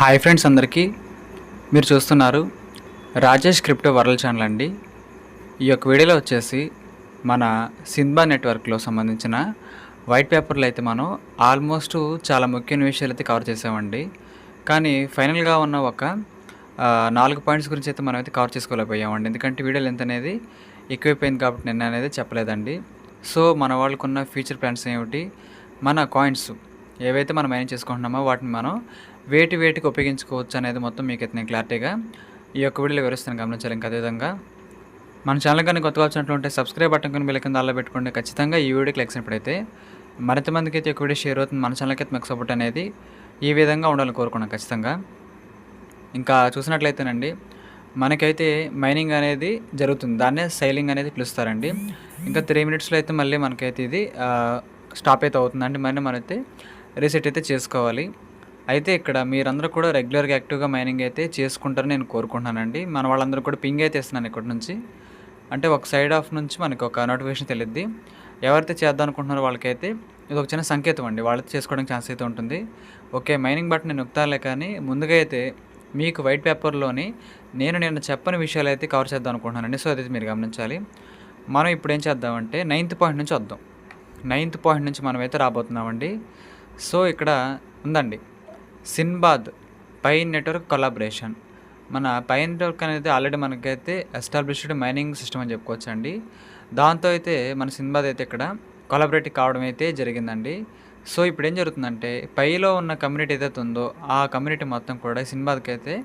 Hi friends అందరికీ. మీరు చూస్తున్నారు రాజేష్ క్రిప్టో వరల్డ్ ఛానల్ అండి. ఈ యొక్క వీడియోలో వచ్చేసి మన సింబా నెట్వర్క్లో సంబంధించిన వైట్ పేపర్లో అయితే మనం ఆల్మోస్ట్ చాలా ముఖ్యమైన విషయాలు అయితే కవర్ చేసామండి. కానీ ఫైనల్గా ఉన్న ఒక 4 పాయింట్స్ గురించి అయితే మనం అయితే కవర్ చేసుకోలేకపోయామండి. ఎందుకంటే వీడియో లెంత్ అనేది ఎక్కువైపోయింది కాబట్టి నిన్న అనేది చెప్పలేదండి. సో మన వాళ్ళకున్న ఫ్యూచర్ ప్లాన్స్ ఏమిటి, మన కాయిన్స్ ఏవైతే మనం మైనింగ్ చేసుకుంటున్నామో వాటిని మనం వేటికి ఉపయోగించుకోవచ్చు అనేది మొత్తం మీకైతే నేను క్లారిటీగా ఈ యొక్క వీడియోలో వివరిస్తాను, గమనించాలి. ఇంకా అదేవిధంగా మన ఛానల్ కానీ కొత్తగా వచ్చినట్లుంటే సబ్స్క్రైబ్ బటన్ కానీ బెల్ కింద అలా పెట్టుకోండి. ఖచ్చితంగా ఈ వీడియోకి లైక్ చేసినప్పుడైతే మరింత మందికి అయితే ఒక వీడియో షేర్ అవుతుంది. మన ఛానల్కి అయితే మీకు సపోర్ట్ అనేది ఈ విధంగా ఉండాలని కోరుకున్నాను ఖచ్చితంగా. ఇంకా చూసినట్లయితేనండి మనకైతే మైనింగ్ అనేది జరుగుతుంది, దాన్నే సైలింగ్ అనేది పిలుస్తారండి. ఇంకా 3 మినిట్స్లో అయితే మళ్ళీ మనకైతే ఇది స్టాప్ అయితే అవుతుందండి. మళ్ళీ మనమైతే రీసెట్ అయితే చేసుకోవాలి. అయితే ఇక్కడ మీరందరూ కూడా రెగ్యులర్గా యాక్టివ్గా మైనింగ్ అయితే చేసుకుంటారని నేను కోరుకుంటున్నానండి. మన వాళ్ళందరూ కూడా పింగ్ అయితే ఇస్తున్నాను ఇక్కడ నుంచి. అంటే ఒక సైడ్ ఆఫ్ నుంచి మనకి ఒక నోటిఫికేషన్ తెలియద్ది. ఎవరైతే చేద్దాం అనుకుంటున్నారో వాళ్ళకైతే ఇది ఒక చిన్న సంకేతం అండి, వాళ్ళైతే చేసుకోవడానికి ఛాన్స్ అయితే ఉంటుంది. ఓకే, మైనింగ్ బటన్ నేను నొక్కుతానులే, కానీ ముందుగా అయితే మీకు వైట్ పేపర్లోని నేను చెప్పని విషయాలు అయితే కవర్ చేద్దాం అనుకుంటున్నానండి. సో అదైతే మీరు గమనించాలి. మనం ఇప్పుడు ఏం చేద్దామంటే 9th పాయింట్ నుంచి వద్దాం. 9th పాయింట్ నుంచి మనం అయితే రాబోతున్నామండి. సో ఇక్కడ ఉందండి సిన్బాద్ పై నెట్వర్క్ కొలాబరేషన్. మన పై నెట్వర్క్ అనేది ఆల్రెడీ మనకైతే ఎస్టాబ్లిష్డ్ మైనింగ్ సిస్టమ్ అని చెప్పుకోవచ్చు అండి. దాంతో అయితే మన సిన్బాద్ అయితే ఇక్కడ కొలాబరేట్ కావడం అయితే జరిగిందండి. సో ఇప్పుడు ఏం జరుగుతుందంటే పైలో ఉన్న కమ్యూనిటీ ఏదైతే ఉందో ఆ కమ్యూనిటీ మొత్తం కూడా సిన్బాద్కి అయితే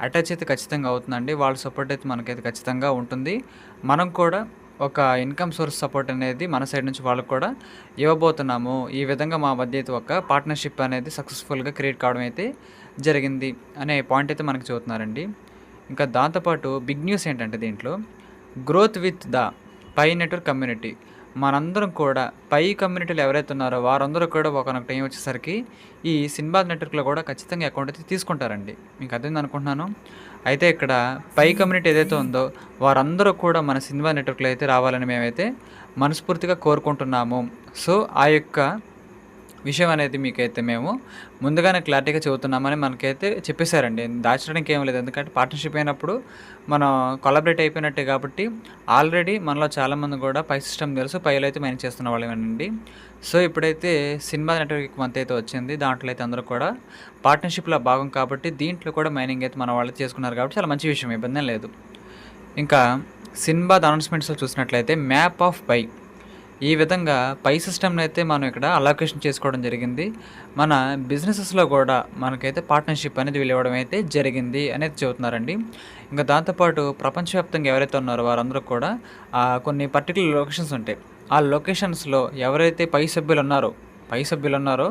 అటాచ్ అయితే ఖచ్చితంగా అవుతుందండి. వాళ్ళ సపోర్ట్ అయితే మనకైతే ఖచ్చితంగా ఉంటుంది. మనం కూడా ఒక ఇన్కమ్ సోర్స్ సపోర్ట్ అనేది మన సైడ్ నుంచి వాళ్ళకు కూడా ఇవ్వబోతున్నాము. ఈ విధంగా మా మధ్య అయితే ఒక పార్ట్నర్షిప్ అనేది సక్సెస్ఫుల్గా క్రియేట్ కావడం అయితే జరిగింది అనే పాయింట్ అయితే మనకు చెబుతున్నారండి. ఇంకా దాంతోపాటు బిగ్ న్యూస్ ఏంటంటే దీంట్లో growth with the Pi network community. మనందరం కూడా పై కమ్యూనిటీలు ఎవరైతే ఉన్నారో వారందరూ కూడా ఒకనొక టైం వచ్చేసరికి ఈ సిన్బాద్ నెట్వర్క్లో కూడా ఖచ్చితంగా అకౌంట్ అయితే తీసుకుంటారండి. మీకు అర్థమైంది అనుకుంటున్నాను. అయితే ఇక్కడ పై కమ్యూనిటీ ఏదైతే ఉందో వారందరూ కూడా మన సిన్బాద్ నెట్వర్క్లో అయితే రావాలని మేమైతే మనస్ఫూర్తిగా కోరుకుంటున్నాము. సో ఆ యొక్క విషయం అనేది మీకైతే మేము ముందుగానే క్లారిటీగా చెబుతున్నామని మనకైతే చెప్పేశారండి. దాచడానికి ఏం లేదు, ఎందుకంటే పార్ట్నర్షిప్ అయినప్పుడు మనం కొలాబరేట్ అయిపోయినట్టే కాబట్టి ఆల్రెడీ మనలో చాలామంది కూడా పై సిస్టమ్ తెలుసు, పైలో అయితే మైనింగ్ చేస్తున్న వాళ్ళేనండి. సో ఇప్పుడైతే సిన్బాద్ నెట్వర్క్ మంత్ అయితే వచ్చింది, దాంట్లో అయితే అందరూ కూడా పార్ట్నర్షిప్లో భాగం కాబట్టి దీంట్లో కూడా మైనింగ్ అయితే మన వాళ్ళు చేసుకున్నారు కాబట్టి చాలా మంచి విషయం, ఇబ్బంది లేదు. ఇంకా సిన్బాద్ అనౌన్స్మెంట్స్లో చూసినట్లయితే మ్యాప్ ఆఫ్ పై, ఈ విధంగా పై సిస్టమ్ని అయితే మనం ఇక్కడ అలొకేషన్ చేసుకోవడం జరిగింది. మన బిజినెసెస్లో కూడా మనకైతే పార్ట్నర్షిప్ అనేది ఇవ్వడం అయితే జరిగింది అనేది చెబుతున్నారండి. ఇంకా దాంతోపాటు ప్రపంచవ్యాప్తంగా ఎవరైతే ఉన్నారో వారందరూ కూడా కొన్ని పర్టికులర్ లొకేషన్స్ ఉంటాయి. ఆ లొకేషన్స్లో ఎవరైతే పై సభ్యులు ఉన్నారో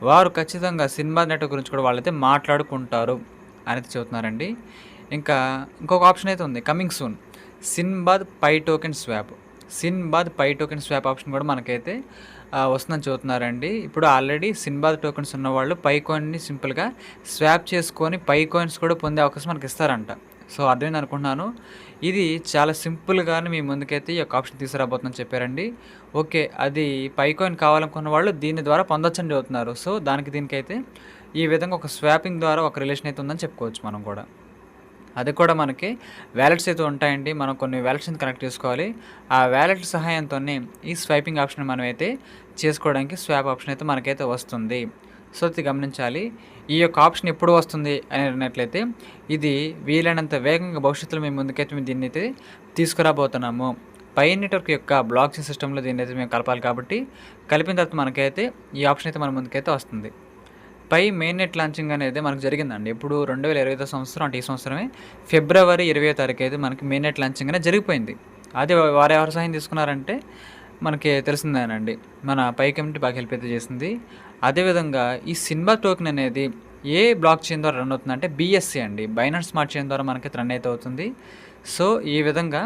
వారు ఖచ్చితంగా సిన్బాద్ నెట్వర్క్ గురించి కూడా వాళ్ళైతే మాట్లాడుకుంటారు అనేది చెబుతున్నారండి. ఇంకా ఇంకొక ఆప్షన్ అయితే ఉంది, కమింగ్ సూన్ సిన్బాద్ పై టోకెన్ స్వాప్. సిన్బాద్ పై టోకెన్ స్వాప్ ఆప్షన్ కూడా మనకైతే వస్తుందని చూస్తున్నారండి. ఇప్పుడు ఆల్రెడీ సిన్బాద్ టోకెన్స్ ఉన్నవాళ్ళు పై కాయిన్ని సింపుల్గా స్వాప్ చేసుకొని పై కాయిన్స్ కూడా పొందే అవకాశం మనకి ఇస్తారంట. సో అర్థమైంది అనుకుంటున్నాను. ఇది చాలా సింపుల్గానే మీ ముందుకైతే ఈ యొక్క ఆప్షన్ తీసుకురాబోతుందని చెప్పారండి. ఓకే, అది పై కాయిన్ కావాలనుకున్న వాళ్ళు దీని ద్వారా పొందొచ్చని చెబుతున్నారు. సో దీనికైతే ఈ విధంగా ఒక స్వాపింగ్ ద్వారా ఒక రిలేషన్ అయితే ఉందని చెప్పుకోవచ్చు మనం కూడా. అది కూడా మనకి వ్యాలెట్స్ అయితే ఉంటాయండి, మనం కొన్ని వ్యాలెట్స్ని కనెక్ట్ చేసుకోవాలి. ఆ వ్యాలెట్ సహాయంతోనే ఈ స్వైపింగ్ ఆప్షన్ మనం అయితే చేసుకోవడానికి స్వాప్ ఆప్షన్ అయితే మనకైతే వస్తుంది. సో ఇది గమనించాలి. ఈ యొక్క ఆప్షన్ ఎప్పుడు వస్తుంది అని అన్నట్లయితే ఇది వీలైనంత వేగంగా భవిష్యత్తులో మేము ముందుకైతే దీన్ని అయితే తీసుకురాబోతున్నాము. పై నెట్వర్క్ యొక్క బ్లాక్ చైన్ సిస్టంలో దీన్ని అయితే మేము కలపాలి కాబట్టి కలిపిన తర్వాత మనకైతే ఈ ఆప్షన్ అయితే మన ముందుకైతే వస్తుంది. పై మెయిన్ నెట్ లాంచింగ్ అనేది మనకు జరిగిందండి. ఇప్పుడు 2025 సంవత్సరం, అంటే ఈ సంవత్సరమే ఫిబ్రవరి 20వ తారీఖు అయితే మనకి మెయిన్ నెట్ లాంచింగ్ అనేది జరిగిపోయింది. అది వారు ఎవరు సహాయం తీసుకున్నారంటే మనకి తెలిసిందేనండి, మన పై కమ్యూనిటీ బాగా హెల్ప్ అయితే చేసింది. అదేవిధంగా ఈ సిన్బాద్ టోకెన్ అనేది ఏ బ్లాక్ చైన్ ద్వారా రన్ అవుతుందంటే BSC అండి, బైనాన్స్ స్మార్ట్ చైన్ ద్వారా మనకి రన్ అయితే అవుతుంది. సో ఈ విధంగా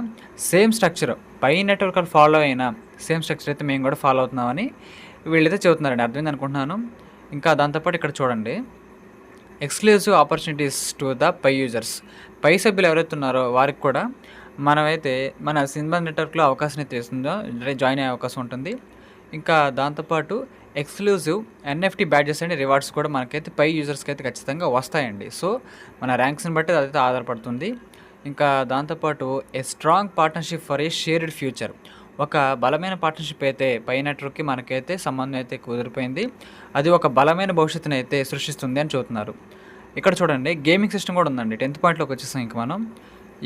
same structure pi network follow అయిన సేమ్ స్ట్రక్చర్ అయితే మేము కూడా ఫాలో అవుతున్నామని వీళ్ళైతే చెబుతున్నారండి. అర్థమైంది అనుకుంటున్నాను. ఇంకా దాంతోపాటు ఇక్కడ చూడండి, exclusive opportunities to the Pi users. Pi సభ్యులు ఎవరైతే ఉన్నారో వారికి కూడా మనమైతే మన సిన్బాద్ నెట్వర్క్లో అవకాశం అయితే ఇస్తుందో జాయిన్ అయ్యే అవకాశం ఉంటుంది. ఇంకా దాంతోపాటు exclusive NFT badges and rewards కూడా మనకైతే పై యూజర్స్కి అయితే ఖచ్చితంగా వస్తాయండి. సో మన ర్యాంక్స్ని బట్టి అదైతే ఆధారపడుతుంది. ఇంకా దాంతోపాటు a strong partnership for a shared future, ఒక బలమైన పార్ట్నర్షిప్ అయితే పై నెట్వర్క్కి మనకైతే సంబంధం అయితే కుదిరిపోయింది. అది ఒక బలమైన భవిష్యత్తుని అయితే సృష్టిస్తుంది అని చెబుతున్నారు. ఇక్కడ చూడండి గేమింగ్ సిస్టమ్ కూడా ఉందండి. 10th పాయింట్లోకి వచ్చేసాం. ఇంక మనం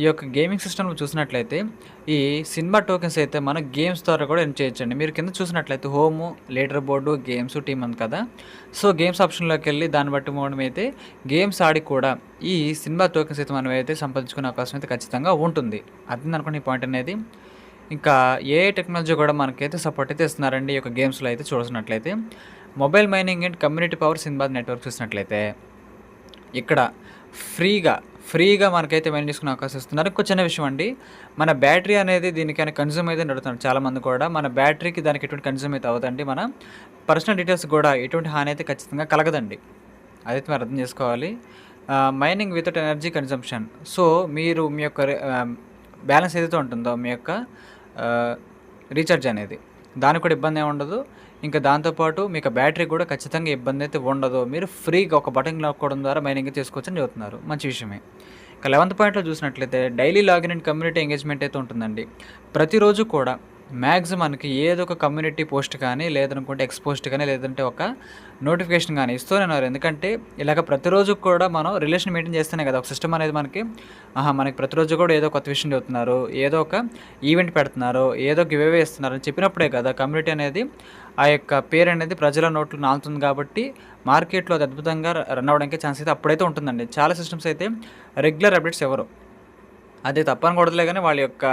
ఈ యొక్క గేమింగ్ సిస్టమ్లో చూసినట్లయితే ఈ సినిమా టోకెన్స్ అయితే మనం గేమ్స్ ద్వారా కూడా ఎర్న్ చేయొచ్చండి. మీరు కింద చూసినట్లయితే home, leader board, games, team ఉంది కదా. సో గేమ్స్ ఆప్షన్లోకి వెళ్ళి దాన్ని బట్టి మనం అయితే గేమ్స్ ఆడి కూడా ఈ సినిమా టోకెన్స్ అయితే మనం అయితే సంపాదించుకునే అవకాశం అయితే ఖచ్చితంగా ఉంటుంది. అర్థం అనుకోండి ఈ పాయింట్ అనేది. ఇంకా ఏఐ టెక్నాలజీ కూడా మనకైతే సపోర్ట్ అయితే ఇస్తున్నారండి ఈ యొక్క గేమ్స్లో అయితే చూసినట్లయితే. Mobile mining and community power Sinbad network చూసినట్లయితే ఇక్కడ ఫ్రీగా మనకైతే మైన్ చేసుకునే అవకాశం ఇస్తున్నారు. ఇంకో చిన్న విషయం అండి, మన బ్యాటరీ అనేది దీనికైనా కన్జ్యూమ్ అయితే నడుతున్నారు చాలామంది కూడా. మన బ్యాటరీకి దానికి ఎటువంటి కన్జ్యూమ్ అయితే అవుతుంది, మన పర్సనల్ డీటెయిల్స్ కూడా ఎటువంటి హాని అయితే ఖచ్చితంగా కలగదండి. అదైతే మీరు అర్థం చేసుకోవాలి. Mining without energy consumption. So మీరు మీ యొక్క బ్యాలెన్స్ ఏదైతే ఉంటుందో మీ యొక్క రీఛార్జ్ అనేది, దానికి కూడా ఇబ్బంది ఏమి ఉండదు. ఇంకా దాంతోపాటు మీకు బ్యాటరీ కూడా ఖచ్చితంగా ఇబ్బంది అయితే ఉండదు. మీరు ఫ్రీగా ఒక బటన్ నొక్కడం ద్వారా మైనింగ్ చేసుకోవచ్చు అని చెబుతున్నారు. మంచి విషయమే. ఇక 11th పాయింట్లో చూసినట్లయితే daily login and community engagement అయితే ఉంటుందండి. ప్రతిరోజు కూడా మ్యాక్సిమం మనకి ఏదో ఒక కమ్యూనిటీ పోస్ట్ కానీ, లేదనుకుంటే ఎక్స్పోస్ట్ కానీ, లేదంటే ఒక నోటిఫికేషన్ కానీ ఇస్తూనే ఉన్నారు. ఎందుకంటే ఇలాగ ప్రతిరోజు కూడా మనం రిలేషన్ మెయింటైన్ చేస్తేనే కదా ఒక సిస్టమ్ అనేది మనకి ప్రతిరోజు కూడా ఏదో కొత్త విషయం చెబుతున్నారు, ఏదో ఒక ఈవెంట్ పెడుతున్నారు, ఏదో గివ్ అవే ఇస్తున్నారు అని చెప్పినప్పుడే కదా కమ్యూనిటీ అనేది ఆ యొక్క పేరు అనేది ప్రజల నోట్లు నాలుతుంది. కాబట్టి మార్కెట్లో అది అద్భుతంగా రన్ అవ్వడానికి ఛాన్స్ అయితే అప్పుడైతే ఉంటుందండి. చాలా సిస్టమ్స్ అయితే రెగ్యులర్ అప్డేట్స్ ఎవరు అదే తప్పనకూడదులే, కానీ వాళ్ళ యొక్క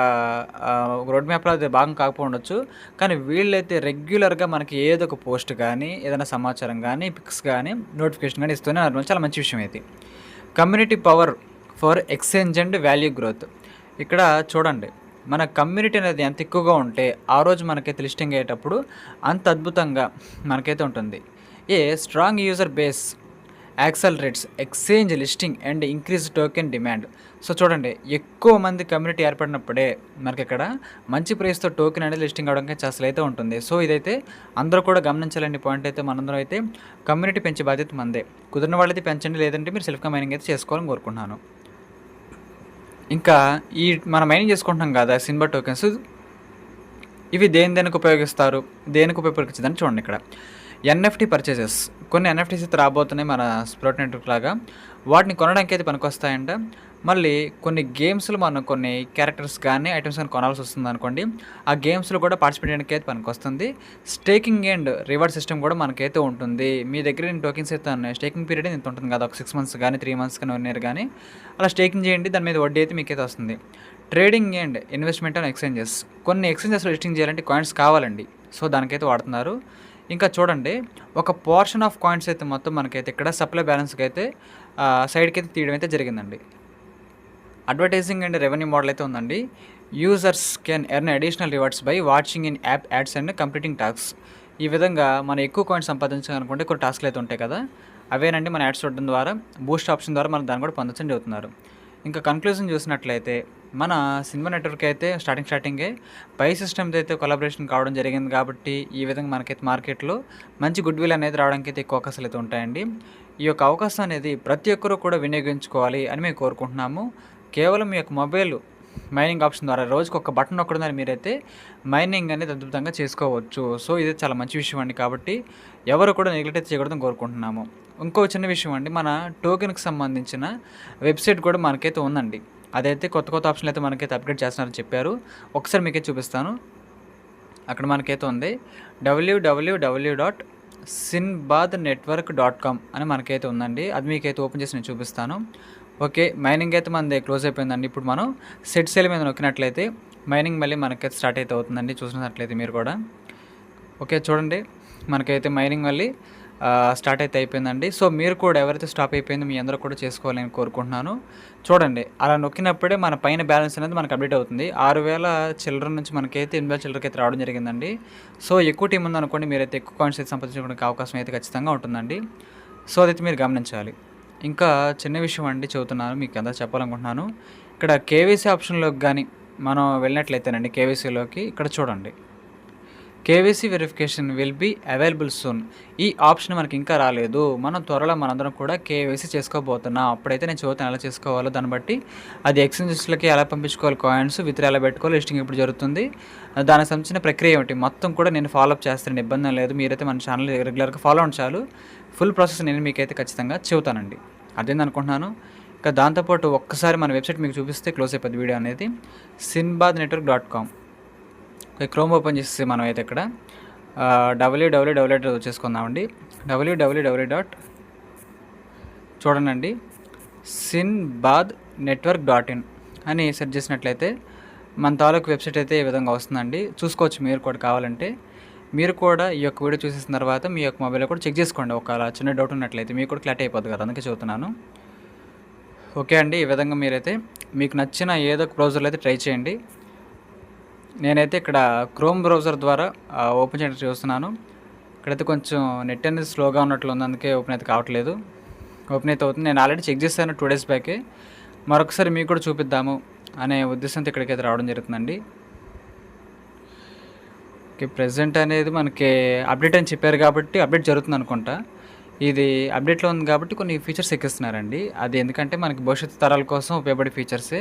రోడ్ మ్యాప్లో అది భాగం కాకపోవచ్చు. కానీ వీళ్ళైతే రెగ్యులర్గా మనకి ఏదో ఒక పోస్ట్ కానీ, ఏదైనా సమాచారం కానీ, పిక్స్ కానీ, నోటిఫికేషన్ కానీ ఇస్తూనే ఉన్నారు. చాలా మంచి విషయం ఇది. Community power for exchange and value growth. ఇక్కడ చూడండి, మన కమ్యూనిటీ అనేది ఎంత ఎక్కువగా ఉంటే ఆ రోజు మనకైతే లిస్టింగ్ అయ్యేటప్పుడు అంత అద్భుతంగా మనకైతే ఉంటుంది. A strong user base accelerates exchange listing and increase token demand. So చూడండి, ఎక్కువ మంది కమ్యూనిటీ ఏర్పడినప్పుడే మనకి ఇక్కడ మంచి ప్రైస్తో టోకెన్ అనేది లిస్టింగ్ అవడానికి అసలు అయితే ఉంటుంది. సో ఇదైతే అందరూ కూడా గమనించాలండి పాయింట్ అయితే. మనందరం అయితే కమ్యూనిటీ పెంచే బాధ్యత మందే. కుదిరిన వాళ్ళైతే పెంచండి, లేదంటే మీరు సెల్ఫ్గా మైనింగ్ అయితే చేసుకోవాలని కోరుకుంటున్నాను. ఇంకా ఈ మనం మైనింగ్ చేసుకుంటున్నాం కదా సిన్బా టోకెన్స్, ఇవి దేనికి ఉపయోగించదని చూడండి. ఇక్కడ ఎన్ఎఫ్టీ పర్చేజెస్, కొన్ని ఎన్ఎఫ్టీస్ అయితే రాబోతున్నాయి మన స్ప్రౌట్ నెట్వర్క్ లాగా. వాటిని కొనడానికి అయితే పనికొస్తాయంట. మళ్ళీ కొన్ని గేమ్స్లో మనం కొన్ని క్యారెక్టర్స్ కానీ ఐటమ్స్ కానీ కొనాల్సి వస్తుంది అనుకోండి, ఆ గేమ్స్లో కూడా పార్టిసిపేట్ చేయడానికి అయితే పనికొస్తుంది. స్టేకింగ్ అండ్ రివార్డ్ సిస్టమ్ కూడా మనకైతే ఉంటుంది. మీ దగ్గర టోకెన్స్ అయితే ఉన్నాయి, స్టేకింగ్ పీరియడ్ ఇంత ఉంటుంది కదా, ఒక 6 months కానీ 3 months కానీ 1 year కానీ. అలా స్టేకింగ్ చేయండి, దాని మీద వడ్డీ అయితే మీకైతే వస్తుంది. Trading and investment on exchanges, కొన్ని ఎక్స్చేంజెస్లో లిస్టింగ్ చేయాలంటే కాయిన్స్ కావాలండి. సో దానికైతే వాడుతున్నారు. ఇంకా చూడండి, ఒక పోర్షన్ ఆఫ్ కాయిన్స్ అయితే మొత్తం మనకైతే ఇక్కడ సప్లై బ్యాలెన్స్కి అయితే సైడ్కి అయితే తీయడం అయితే జరిగిందండి. అడ్వర్టైజింగ్ అండ్ రెవెన్యూ మోడల్ అయితే ఉందండి. Users can earn additional rewards by watching in app ads and completing tasks. ఈ విధంగా మనం ఎక్కువ కాయిన్స్ సంపాదించాలనుకుంటే కొన్ని టాస్క్లు అయితే ఉంటాయి కదా, అవేనండి మన యాడ్స్ చూడడం ద్వారా బూస్ట్ ఆప్షన్ ద్వారా మనం దాన్ని కూడా పొందొచ్చని చెబుతున్నారు. ఇంకా కన్క్లూజన్ చూసినట్లయితే మన సినిమా నెట్వర్క్ అయితే స్టార్టింగే పై సిస్టమ్తో అయితే కొలాబరేషన్ కావడం జరిగింది. కాబట్టి ఈ విధంగా మనకైతే మార్కెట్లో మంచి గుడ్ విల్ అనేది రావడానికి అయితే ఎక్కువ అవకాశాలు అయితే ఉంటాయండి. ఈ యొక్క అవకాశం అనేది ప్రతి ఒక్కరూ కూడా వినియోగించుకోవాలి అని మేము కోరుకుంటున్నాము. కేవలం మీ యొక్క మొబైల్ మైనింగ్ ఆప్షన్ ద్వారా రోజుకి ఒక బటన్ నొక్కడం మీరైతే మైనింగ్ అనేది అద్భుతంగా చేసుకోవచ్చు. సో ఇది చాలా మంచి విషయం అండి. కాబట్టి ఎవరు కూడా నెగ్లెక్ట్ అయితే చేయకూడదని కోరుకుంటున్నాము. ఇంకో చిన్న విషయం అండి, మన టోకెన్కి సంబంధించిన వెబ్సైట్ కూడా మనకైతే ఉందండి. అదైతే కొత్త ఆప్షన్లు అయితే మనకైతే అప్డేట్ చేస్తున్నారని చెప్పారు. ఒకసారి మీకైతే చూపిస్తాను. అక్కడ మనకైతే ఉంది www.sinbadnetwork.com అని మనకైతే ఉందండి. అది మీకైతే ఓపెన్ చేసి నేను చూపిస్తాను. ఓకే, మైనింగ్ అయితే మనది క్లోజ్ అయిపోయిందండి. ఇప్పుడు మనం సెట్ సేల్ మీద నొక్కినట్లయితే మైనింగ్ మళ్ళీ మనకైతే స్టార్ట్ అయితే అవుతుందండి. చూసినట్లయితే మీరు కూడా ఓకే చూడండి, మనకైతే మైనింగ్ మళ్ళీ స్టార్ట్ అయితే అయిపోయిందండి. సో మీరు కూడా ఎవరైతే స్టాప్ అయిపోయిందో మీ అందరూ కూడా చేసుకోవాలని కోరుకుంటున్నాను. చూడండి, అలా నొక్కినప్పుడే మన పైన బ్యాలెన్స్ అనేది మనకు అప్డేట్ అవుతుంది. 6,000 చిల్లర నుంచి మనకైతే 8,000 చిల్లరకి అయితే రావడం జరిగిందండి. సో ఎక్కువ టీం ఉందనుకోండి, మీరైతే ఎక్కువ కాయిన్స్ అయితే సంపాదించుకోవడానికి అవకాశం అయితే ఖచ్చితంగా ఉంటుందండి. సో అదైతే మీరు గమనించాలి. ఇంకా చిన్న విషయం అండి చెబుతున్నాను, మీకు అంతా చెప్పాలనుకుంటున్నాను. ఇక్కడ కేవైసీ ఆప్షన్లోకి కానీ మనం వెళ్ళినట్లయితేనండి, కేవైసీలోకి ఇక్కడ చూడండి, KYC verification will be available soon. ఈ ఆప్షన్ మనకి ఇంకా రాలేదు. మనం త్వరలో మనందరం కూడా కేవైసీ చేసుకోబోతున్నాం. అప్పుడైతే నేను చదువుతాను ఎలా చేసుకోవాలో, దాన్ని బట్టి అది ఎక్స్చేంజెస్‌లకి ఎలా పంపించుకోవాలి, కాయిన్స్ విత్‌డ్రా ఎలా పెట్టుకోవాలి, లిస్టింగ్ ఎప్పుడు జరుగుతుంది, దానికి సంబంధించిన ప్రక్రియ ఏమిటి, మొత్తం కూడా నేను ఫాలో అప్ చేస్తానండి. ఇబ్బంది ఏం లేదు. మీరైతే మన ఛానల్ రెగ్యులర్‌గా ఫాలో అవ్వండి చాలు. ఫుల్ ప్రాసెస్ నేను మీకైతే ఖచ్చితంగా చెబుతానండి. అర్థమైంది అనుకుంటున్నాను. ఇక దాంతోపాటు ఒక్కసారి మన వెబ్సైట్ మీకు చూపిస్తే క్లోజ్ అయిపోద్ది వీడియో అనేది. sinbadnetwork.com. క్రోమ్ ఓపెన్ చేసి మనం అయితే ఇక్కడ www చేసుకుందామండి. www. చూడండి, sinbadnetwork.in అని సెర్చ్ చేసినట్లయితే మన తాలూకు వెబ్సైట్ అయితే ఈ విధంగా వస్తుందండి. చూసుకోవచ్చు మీరు కూడా కావాలంటే. మీరు కూడా ఈ యొక్క వీడియో చూసేసిన తర్వాత మీ యొక్క మొబైల్లో కూడా చెక్ చేసుకోండి. ఒకవేళ చిన్న డౌట్ ఉన్నట్లయితే మీకు కూడా క్లారిటీ అయిపోద్ది కదా, అందుకే చెబుతున్నాను. ఓకే అండి, ఈ విధంగా మీరైతే మీకు నచ్చిన ఏదో ఒక బ్రౌజర్లో అయితే ట్రై చేయండి. నేనైతే ఇక్కడ క్రోమ్ బ్రౌజర్ ద్వారా ఓపెన్ చేయడానికి చూస్తున్నాను. ఇక్కడైతే కొంచెం నెట్ అనేది స్లోగా ఉన్నట్లు ఉంది, అందుకే ఓపెన్ అయితే కావట్లేదు. ఓపెన్ అయితే అవుతుంది. నేను ఆల్రెడీ చెక్ చేశాను 2 days బ్యాకే. మరొకసారి మీకు కూడా చూపిద్దాము అనే ఉద్దేశంతో ఇక్కడికైతే రావడం జరుగుతుందండి. ఓకే, ప్రెజెంట్ అనేది మనకి అప్డేట్ అని చెప్పారు కాబట్టి అప్డేట్ జరుగుతుంది అనుకుంటా. ఇది అప్డేట్లో ఉంది కాబట్టి కొన్ని ఫీచర్స్ ఎక్కిస్తున్నారండి. అది ఎందుకంటే మనకి భవిష్యత్తు తరాల కోసం ఉపయోగపడే ఫీచర్సే.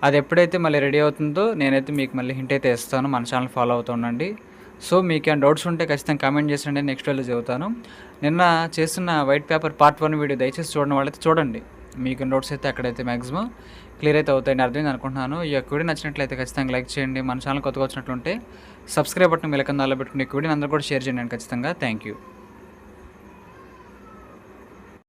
అది ఎప్పుడైతే మళ్ళీ రెడీ అవుతుందో నేనైతే మీకు మళ్ళీ హింట్ అయితే ఇస్తాను. మన ఛానల్ ఫాలో అవుతూ ఉండండి. సో మీకు ఏమైనా డౌట్స్ ఉంటే ఖచ్చితంగా కామెంట్ చేసండి, నెక్స్ట్ వీడియోలో చెబుతాను. నిన్న చేస్తున్న వైట్ పేపర్ పార్ట్ 1 వీడియో దయచేసి చూడని వాళ్ళైతే చూడండి. మీకు డౌట్స్ అయితే అక్కడైతే మ్యాక్సిమం క్లియర్ అయితే అవుతాయని అర్థమైంది అనుకుంటున్నాను. ఈ యొక్క వీడియో నచ్చినట్లయితే ఖచ్చితంగా లైక్ చేయండి. మన ఛానల్ కొత్తగా వచ్చినట్లుంటే సబ్స్క్రైబ్ బటన్ మిలకందాలో పెట్టుకుని ఈ వీడియోని అందరూ కూడా షేర్ చేయండి ఖచ్చితంగా. Thank you.